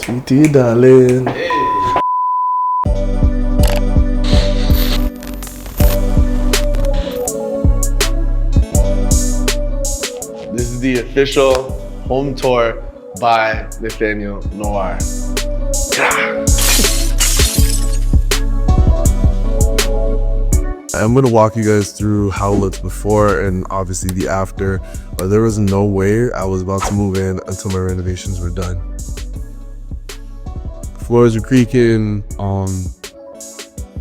Sweetie darling. This is the official home tour by Nathaniel Noir. I'm gonna walk you guys through how it looked before and obviously the after. But there was no way I was about to move in until my renovations were done. Floors are creaking,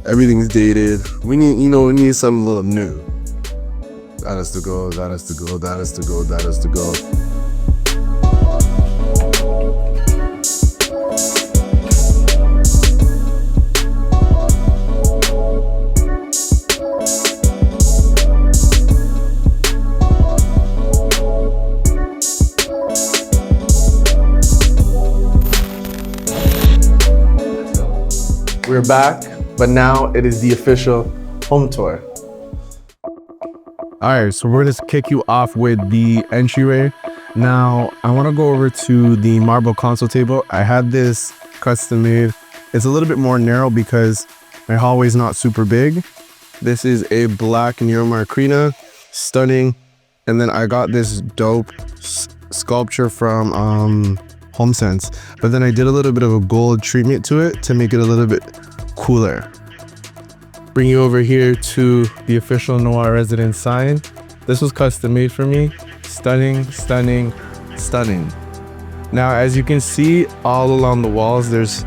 everything's dated. We need something a little new. That has to go, that has to go, that has to go, that has to go. We're back, but now it is the official home tour. All right, so we're gonna kick you off with the entryway. Now, I wanna go over to the marble console table. I had this custom made. It's a little bit more narrow because my hallway's not super big. This is a black Nero Marquina, stunning. And then I got this dope sculpture from HomeSense, but then I did a little bit of a gold treatment to it to make it a little bit cooler. Bring you over here to the official Noir residence sign. This was custom made for me. Stunning, stunning, stunning. Now, as you can see all along the walls, there's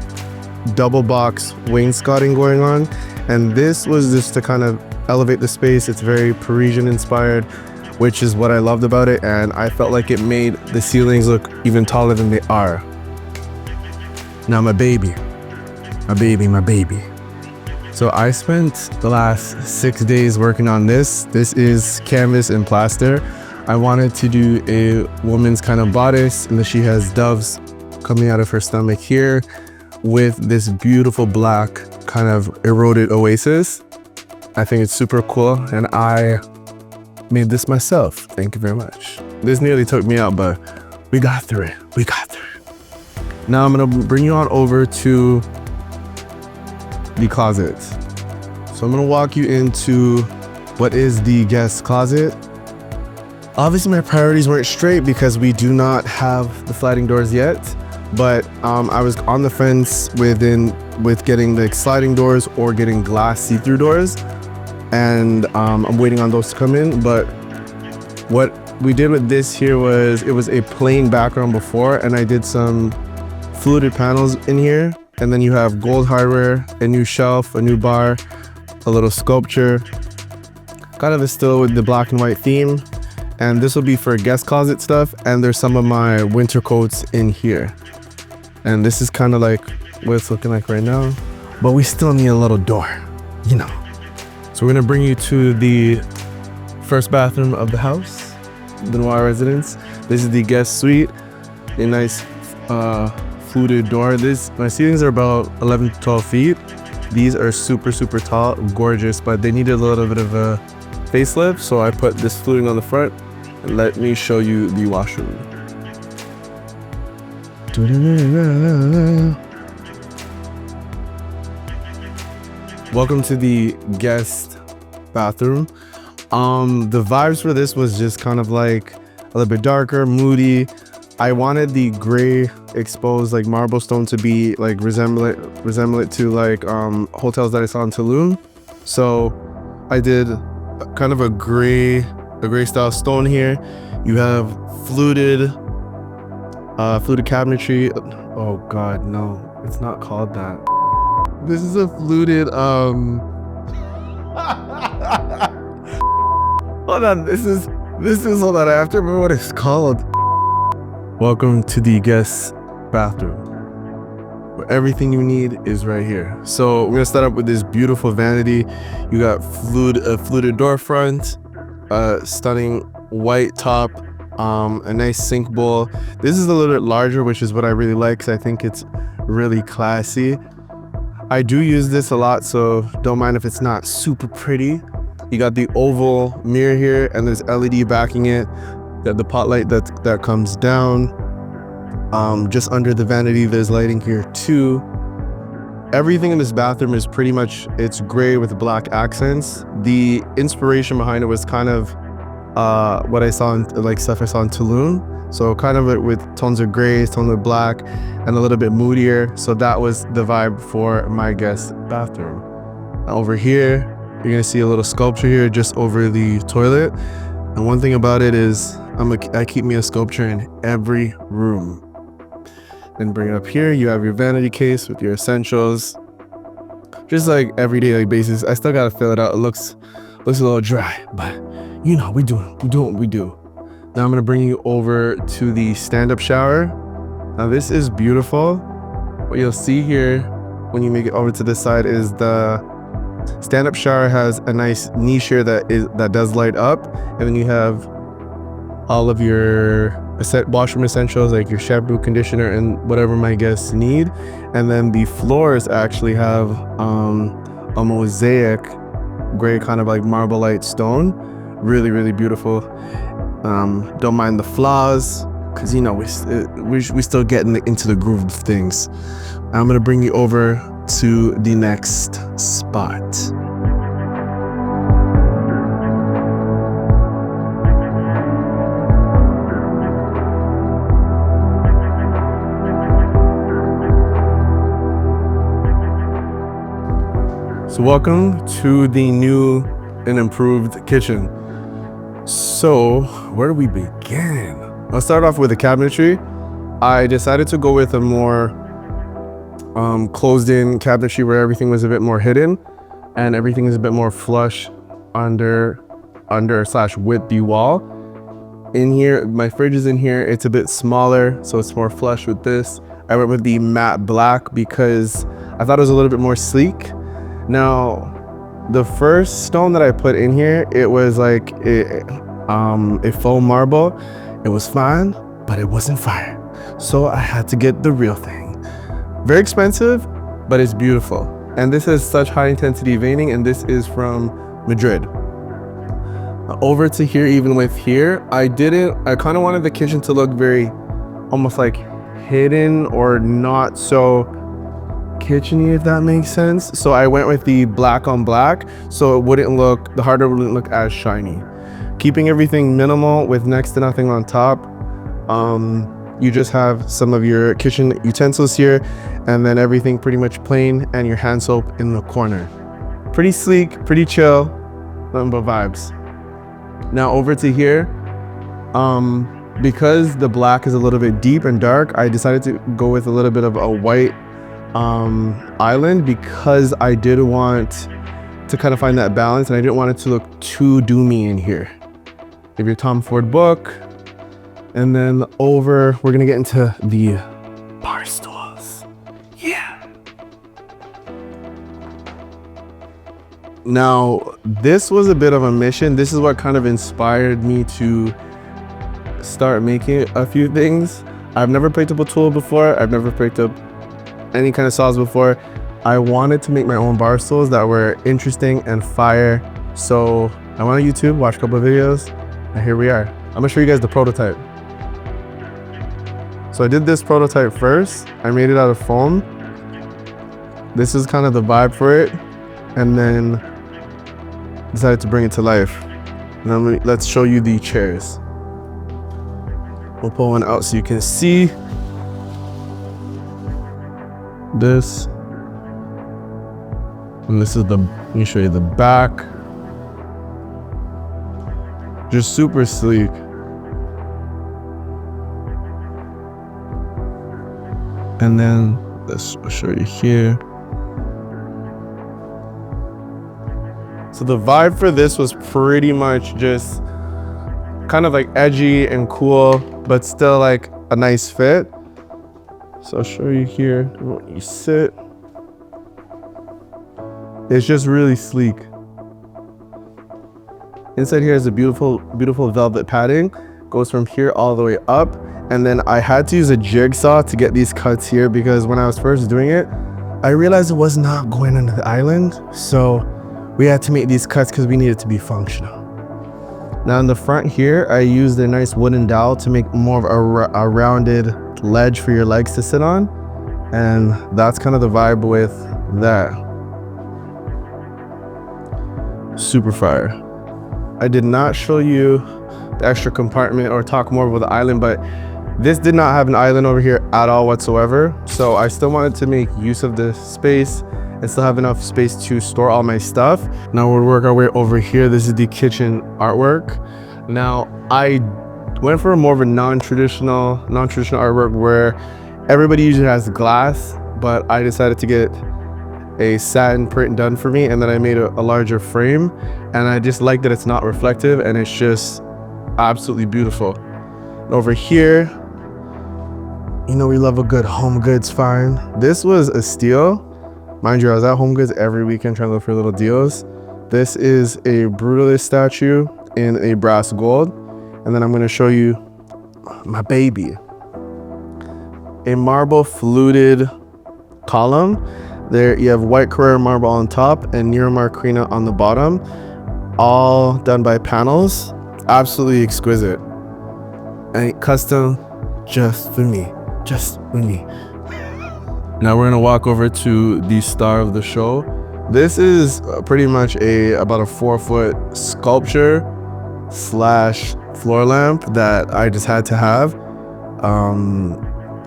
double box wainscoting going on. And this was just to kind of elevate the space. It's very Parisian inspired, which is what I loved about it, and I felt like it made the ceilings look even taller than they are. Now my baby. So I spent the last 6 days working on this. This is canvas and plaster. I wanted to do a woman's kind of bodice, and then she has doves coming out of her stomach here with this beautiful black kind of eroded oasis. I think it's super cool, and I made this myself. Thank you very much. This nearly took me out, but we got through it. Now I'm gonna bring you on over to the closet. So I'm gonna walk you into what is the guest closet. Obviously my priorities weren't straight because we do not have the sliding doors yet, but I was on the fence with getting the sliding doors or getting glass see-through doors. And I'm waiting on those to come in. But what we did with this here was, it was a plain background before, and I did some fluted panels in here, and then you have gold hardware, a new shelf, a new bar, a little sculpture, kind of still with the black and white theme. And this will be for guest closet stuff, and there's some of my winter coats in here. And this is kind of like what it's looking like right now, but we still need a little door, you know. So we're gonna bring you to the first bathroom of the house, the Noir residence. This is the guest suite, a nice fluted door. My ceilings are about 11 to 12 feet. These are super, super tall, gorgeous, but they needed a little bit of a facelift. So I put this fluting on the front, and let me show you the washroom. Welcome to the guest bathroom. The vibes for this was just kind of like a little bit darker, moody. I wanted the gray exposed like marble stone to be like resemble it to like hotels that I saw in Tulum. So I did kind of a gray style stone here. You have fluted cabinetry. Oh God, no, it's not called that. This is a fluted, hold on, hold on, I have to remember what it's called. Welcome to the guest bathroom, where everything you need is right here. So we're gonna start up with this beautiful vanity. You got a fluted door front, stunning white top, a nice sink bowl. This is a little bit larger, which is what I really like, because I think it's really classy. I do use this a lot, so don't mind if it's not super pretty. You got the oval mirror here, and there's LED backing it. You got the pot light that comes down. Just under the vanity, there's lighting here too. Everything in this bathroom is pretty much, it's gray with black accents. The inspiration behind it was kind of what I saw in, like stuff I saw in Tulum. So kind of with tones of gray, tones of black, and a little bit moodier. So that was the vibe for my guest bathroom. Over here, you're gonna see a little sculpture here just over the toilet. And one thing about it is I keep me a sculpture in every room. Then bring it up here, you have your vanity case with your essentials. Just like everyday like basis. I still gotta fill it out. It looks a little dry, but you know, we do what we do. Now I'm gonna bring you over to the stand-up shower. Now this is beautiful. What you'll see here when you make it over to this side is the stand-up shower has a nice niche here that does light up, and then you have all of your washroom essentials like your shampoo, conditioner, and whatever my guests need. And then the floors actually have a mosaic gray kind of like marble light stone. Really, really beautiful. Don't mind the flaws, because you know we still getting into the groove of things. I'm gonna bring you over to the next spot. So welcome to the new and improved kitchen. So where do we begin? I'll start off with the cabinetry. I decided to go with a more closed in cabinetry where everything was a bit more hidden and everything is a bit more flush under / with the wall. In here, my fridge is in here. It's a bit smaller, so it's more flush with this. I went with the matte black because I thought it was a little bit more sleek. Now, the first stone that I put in here, it was like a faux marble. It was fine, but it wasn't fire. So I had to get the real thing. Very expensive, but it's beautiful. And this has such high intensity veining, and this is from Madrid. Over to here, even with here, I kind of wanted the kitchen to look very almost like hidden or not so kitcheny, if that makes sense. So I went with the black on black, so the hardware wouldn't look as shiny. Keeping everything minimal with next to nothing on top. You just have some of your kitchen utensils here, and then everything pretty much plain, and your hand soap in the corner. Pretty sleek, pretty chill, nothing but vibes. Now over to here, because the black is a little bit deep and dark, I decided to go with a little bit of a white island, because I did want to kind of find that balance, and I didn't want it to look too doomy in here. You have your Tom Ford book, and then we're gonna get into the bar stools. Yeah. Now, this was a bit of a mission. This is what kind of inspired me to start making a few things. I've never picked up a tool before. I've never picked up any kind of saws before. I wanted to make my own bar stools that were interesting and fire. So I went on YouTube, watched a couple of videos, and here we are. I'm gonna show you guys the prototype. So I did this prototype first. I made it out of foam. This is kind of the vibe for it. And then decided to bring it to life. And then let's show you the chairs. We'll pull one out so you can see this. And this is let me show you the back. Just super sleek. And then let's show you here. So the vibe for this was pretty much just kind of like edgy and cool, but still like a nice fit. So I'll show you here when you sit. It's just really sleek. Inside here is a beautiful, beautiful velvet padding. Goes from here all the way up. And then I had to use a jigsaw to get these cuts here, because when I was first doing it, I realized it was not going into the island. So we had to make these cuts because we needed to be functional. Now in the front here, I used a nice wooden dowel to make more of a rounded ledge for your legs to sit on, and that's kind of the vibe with that. Super fire. I did not show you the extra compartment or talk more about the island, but this did not have an island over here at all whatsoever. So I still wanted to make use of this space and still have enough space to store all my stuff. Now we'll work our way over here. This is the kitchen artwork. Now I went for more of a non-traditional artwork where everybody usually has glass, but I decided to get a satin print done for me, and then I made a larger frame, and I just like that it's not reflective and it's just absolutely beautiful. And over here, you know, we love a good home goods find. This was a steal. Mind you, I was at Home Goods every weekend trying to look for little deals. This is a Brutalist statue in a brass gold. And then I'm gonna show you my baby. A marble fluted column. There you have white Carrara marble on top and Nero Marquina on the bottom. All done by panels. Absolutely exquisite. And custom just for me. Just for me. Now we're gonna walk over to the star of the show. This is pretty much about a 4-foot sculpture / floor lamp that I just had to have.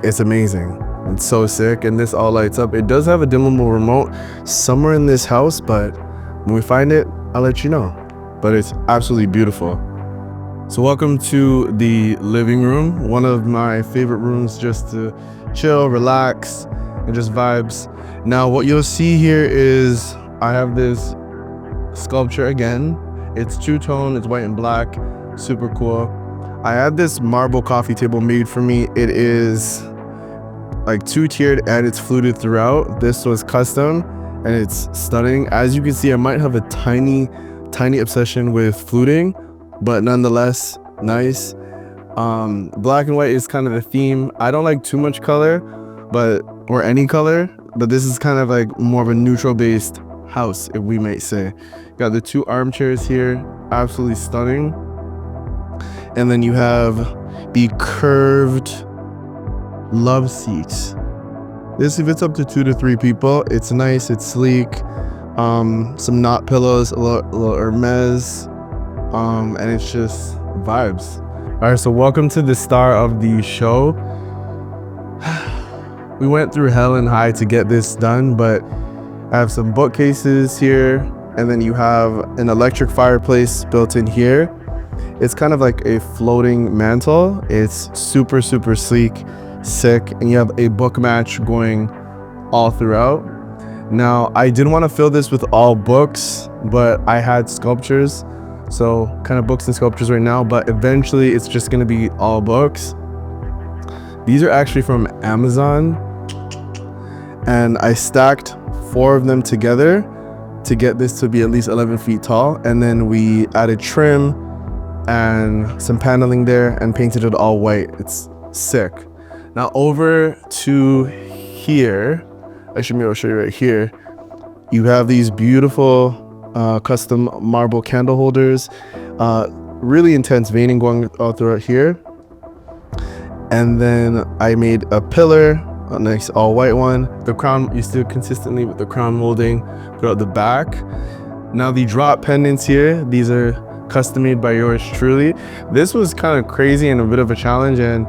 It's amazing. It's so sick, and this all lights up. It does have a dimmable remote somewhere in this house, but when we find it, I'll let you know. But it's absolutely beautiful. So welcome to the living room, one of my favorite rooms just to chill, relax, and just vibes. Now what you'll see here is I have this sculpture again. It's two-tone, it's white and black, super cool. I had this marble coffee table made for me. It is like 2-tiered and it's fluted throughout. This was custom and it's stunning. As you can see, I might have a tiny obsession with fluting, but nonetheless, nice. Black and white is kind of the theme. I don't like too much color, or any color, but this is kind of like more of a neutral based house, if we might say. Got the 2 armchairs here, absolutely stunning. And then you have the curved love seats. This fits up to 2 to 3 people. It's nice, it's sleek. Some knot pillows, a little Hermes, and it's just vibes. All right, so welcome to the star of the show. We went through hell and high to get this done, but I have some bookcases here, and then you have an electric fireplace built in here. It's kind of like a floating mantle. It's super sleek, sick, and you have a book match going all throughout. Now, I didn't want to fill this with all books, but I had sculptures, so kind of books and sculptures right now, but eventually it's just going to be all books. These are actually from Amazon, and I stacked 4 of them together to get this to be at least 11 feet tall, and then we added trim and some paneling there and painted it all white. It's sick. Now over to here, I should be able to show you right here. You have these beautiful custom marble candle holders, really intense veining going all throughout here. And then I made a pillar, a nice all white one. The crown, you still consistently with the crown molding throughout the back. Now the drop pendants here, these are custom made by yours truly. This was kind of crazy and a bit of a challenge, and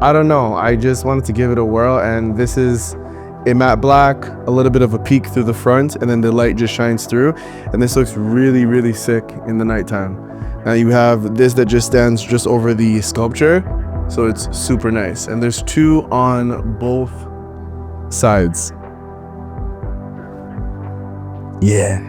I don't know, I just wanted to give it a whirl. And this is a matte black, a little bit of a peek through the front, and then the light just shines through, and this looks really sick in the nighttime. Now you have this that just stands just over the sculpture, so it's super nice, and there's 2 on both sides. Yeah.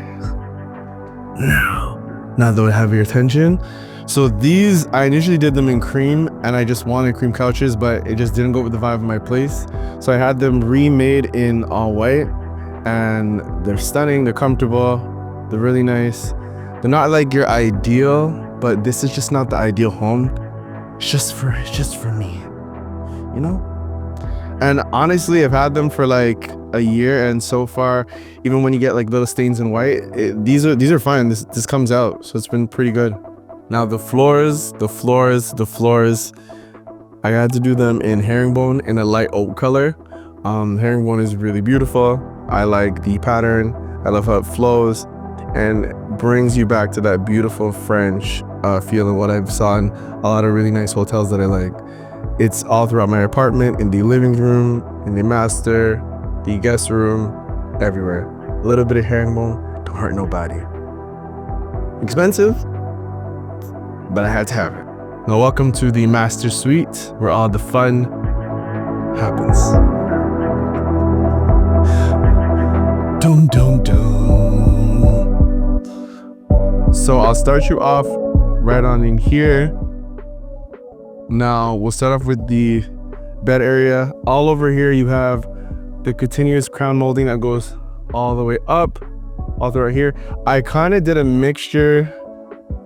Now that I have your attention. So these, I initially did them in cream, and I just wanted cream couches, but it just didn't go with the vibe of my place. So I had them remade in all white, and they're stunning, they're comfortable, they're really nice. They're not like your ideal, but this is just not the ideal home. It's just for me, you know? And honestly, I've had them for like a year, and so far, even when you get like little stains in white, these are fine. This comes out, so it's been pretty good. Now the floors, I had to do them in herringbone in a light oak color. Herringbone is really beautiful. I like the pattern. I love how it flows and brings you back to that beautiful French feeling, what I've saw in a lot of really nice hotels that I like. It's all throughout my apartment, in the living room, in the master, the guest room, everywhere. A little bit of herringbone, don't hurt nobody. Expensive, but I had to have it. Now welcome to the master suite, where all the fun happens. Dum dum dum. So I'll start you off right on in here. Now we'll start off with the bed area. All over here you have the continuous crown molding that goes all the way up, all throughout here. I kind of did a mixture.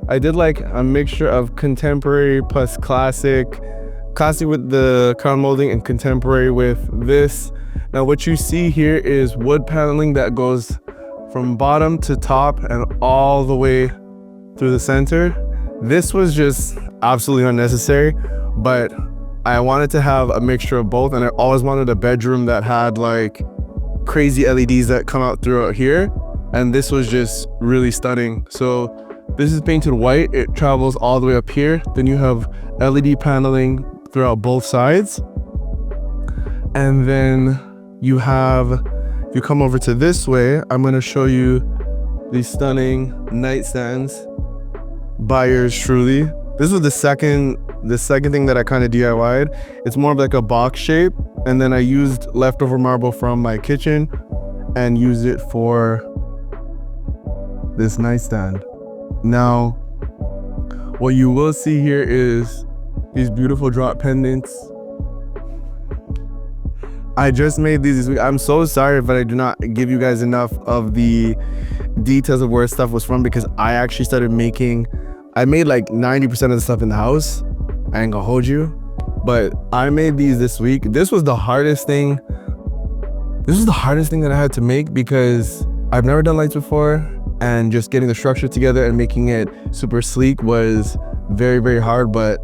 I did like a mixture of contemporary plus classic with the crown molding and contemporary with this. Now what you see here is wood paneling that goes from bottom to top and all the way through the center. This was just absolutely unnecessary, but I wanted to have a mixture of both, and I always wanted a bedroom that had like crazy LEDs that come out throughout here, and this was just really stunning. So this is painted white, it travels all the way up here. Then you have LED paneling throughout both sides. And then you have, if you come over to this way, I'm gonna show you these stunning nightstands by yours truly. This was the second thing that I kind of DIY'd. It's more of like a box shape, and then I used leftover marble from my kitchen and used it for this nightstand. Now, what you will see here is these beautiful drop pendants. I just made these this week. I'm so sorry if I do not give you guys enough of the details of where stuff was from, because I actually started making, I made like 90% of the stuff in the house. I ain't gonna hold you, but I made these this week. This was the hardest thing. This was the hardest thing that I had to make, because I've never done lights before, and just getting the structure together and making it super sleek was very, very hard, but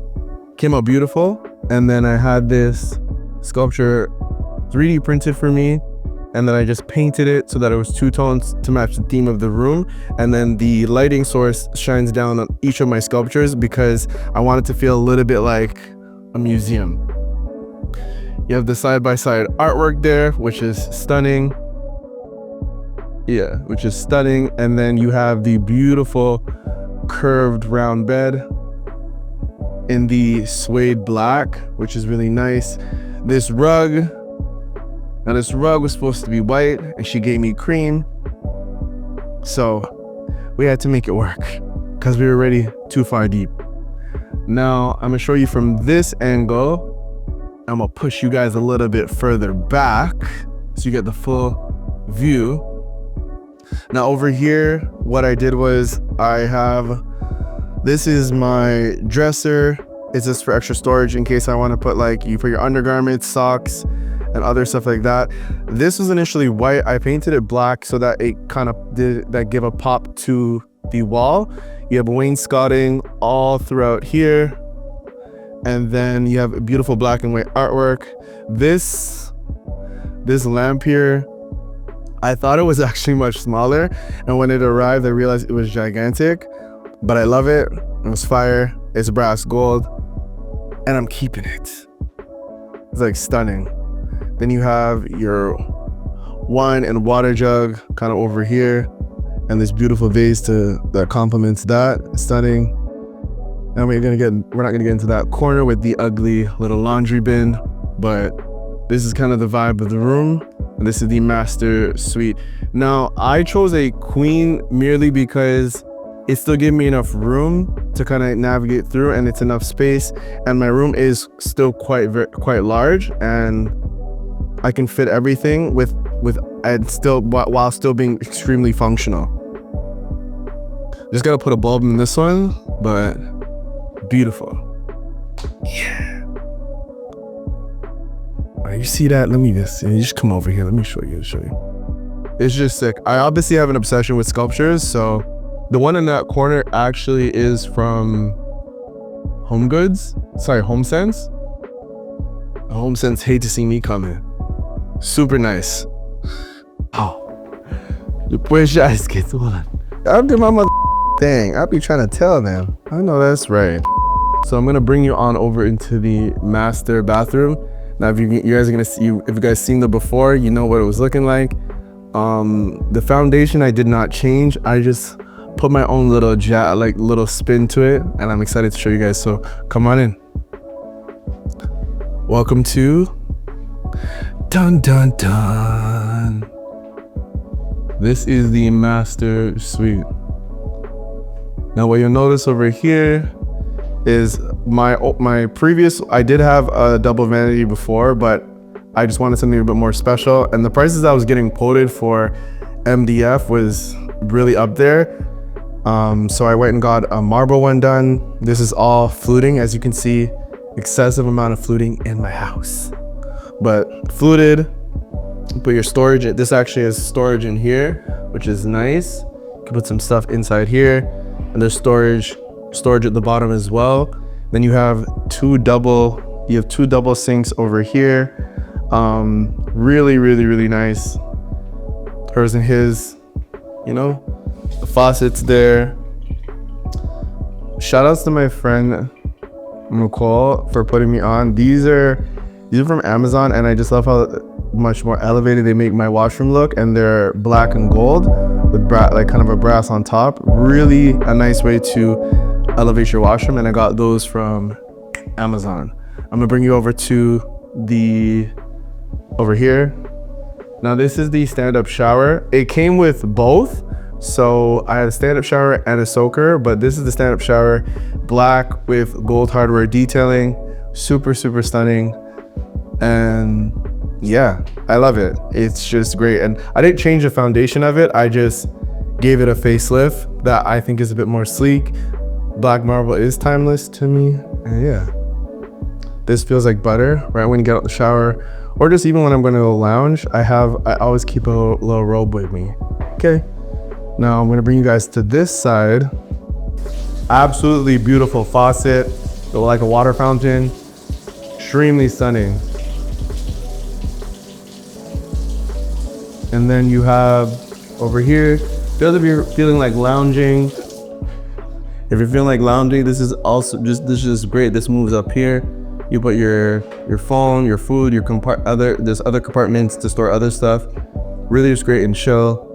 came out beautiful. And then I had this sculpture 3D printed for me, and then I just painted it so that it was two tones to match the theme of the room. And then the lighting source shines down on each of my sculptures because I want it to feel a little bit like a museum. You have the side-by-side artwork there, which is stunning. Yeah, which is stunning. And then you have the beautiful curved round bed in the suede black, which is really nice. This rug, now this rug was supposed to be white and she gave me cream. So we had to make it work because we were already too far deep. Now I'm gonna show you from this angle. I'm gonna push you guys a little bit further back so you get the full view. Now over here, what I did was this is my dresser. It's just for extra storage in case I want to put, like, you put your undergarments, socks, and other stuff like that. This was initially white. I painted it black so that it kind of give a pop to the wall. You have wainscoting all throughout here, and then you have a beautiful black and white artwork. This lamp here, I thought it was actually much smaller, and when it arrived I realized it was gigantic, but I love it. It was fire. It's brass gold, and I'm keeping it. It's like stunning. Then you have your wine and water jug kind of over here, and this beautiful vase that complements that. Stunning. And we're not gonna get into that corner with the ugly little laundry bin, but this is kind of the vibe of the room. And this is the master suite. Now I chose a queen merely because it still gave me enough room to kind of navigate through, and it's enough space, and my room is still quite large, and I can fit everything while still being extremely functional. Just gotta put a bulb in this one, but beautiful. Yeah. You see that? Let me just come over here. Let me show you. It's just sick. I obviously have an obsession with sculptures, so the one in that corner actually is from HomeSense. HomeSense hate to see me coming. Super nice. Oh. Después ya es que tú. I'll do my mother thing. I'll be trying to tell them. I know that's right. So I'm gonna bring you on over into the master bathroom. Now, if you guys are gonna see, if you guys seen the before, you know what it was looking like. The foundation I did not change. I just put my own little little spin to it, and I'm excited to show you guys. So come on in. Welcome to dun dun dun. This is the master suite. Now, what you'll notice over here is my previous, I did have a double vanity before, but I just wanted something a bit more special, and the prices I was getting quoted for MDF was really up there. So I went and got a marble one done. This is all fluting, as you can see, excessive amount of fluting in my house, but fluted. Put your storage, this actually has storage in here, which is nice. You can put some stuff inside here, and there's storage at the bottom as well. Then you have two double sinks over here. Really nice. Hers and his, you know, the faucets there. Shout outs to my friend McCall for putting me on. These are from Amazon, and I just love how much more elevated they make my washroom look, and they're black and gold with like kind of a brass on top. Really a nice way to elevate your washroom, and I got those from Amazon. I'm gonna bring you over to over here. Now, this is the stand-up shower. It came with both, so I had a stand-up shower and a soaker, but this is the stand-up shower, black with gold hardware detailing. Super stunning, and yeah, I love it. It's just great. And I didn't change the foundation of it, I just gave it a facelift that I think is a bit more sleek. Black marble is timeless to me, and yeah, this feels like butter right when you get out the shower, or just even when I'm going to lounge. I always keep a little robe with me. Okay, now I'm going to bring you guys to this side. Absolutely beautiful faucet, like a water fountain, extremely stunning. And then you have over here, if you're feeling like lounging, this is also just great. This moves up here. You put your phone, your food, there's other compartments to store other stuff. Really just great and chill.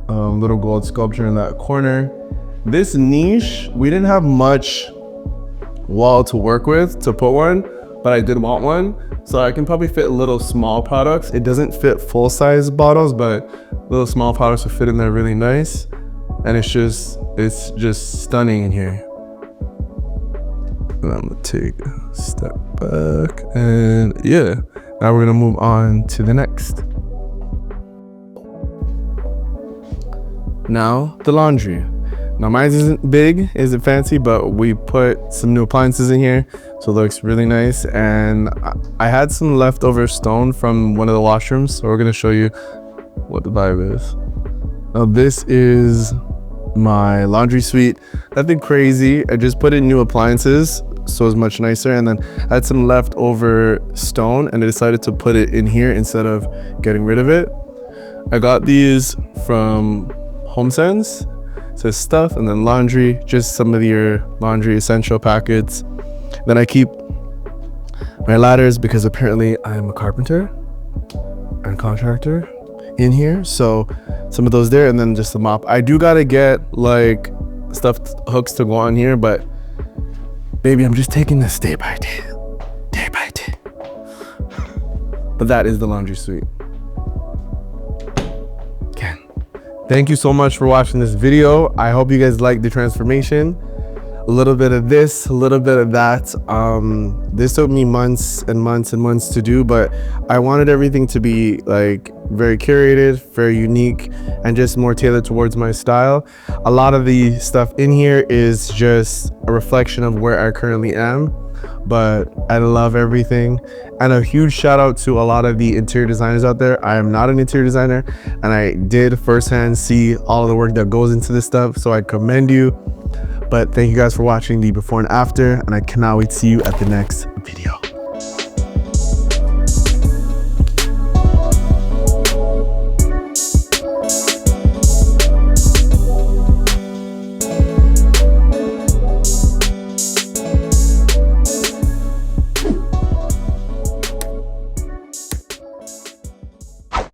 Little gold sculpture in that corner. This niche, we didn't have much wall to work with to put one, but I did want one. So I can probably fit little small products. It doesn't fit full size bottles, but little small products will fit in there really nice. And it's just stunning in here. And I'm gonna take a step back, and yeah, now we're gonna move on to the next. Now, the laundry. Now, mine isn't big, isn't fancy, but we put some new appliances in here, so it looks really nice. And I had some leftover stone from one of the washrooms, so we're gonna show you what the vibe is. Now, this is my laundry suite. Nothing crazy. I just put in new appliances, so it's much nicer. And then I had some leftover stone, and I decided to put it in here instead of getting rid of it. I got these from HomeSense. It says stuff, and then laundry, just some of your laundry essential packets. Then I keep my ladders because apparently I'm a carpenter and contractor in here, so some of those there, and then just the mop. I do gotta get like stuffed hooks to go on here, but baby, I'm just taking this day by day. But that is the laundry suite. Thank you so much for watching this video. I hope you guys liked the transformation. A little bit of this, a little bit of that. This took me months and months to do, but I wanted everything to be like very curated, very unique, and just more tailored towards my style. A lot of the stuff in here is just a reflection of where I currently am, but I love everything. And a huge shout out to a lot of the interior designers out there. I am not an interior designer, and I did firsthand see all of the work that goes into this stuff, so I commend you. But thank you guys for watching the before and after, and I cannot wait to see you at the next video.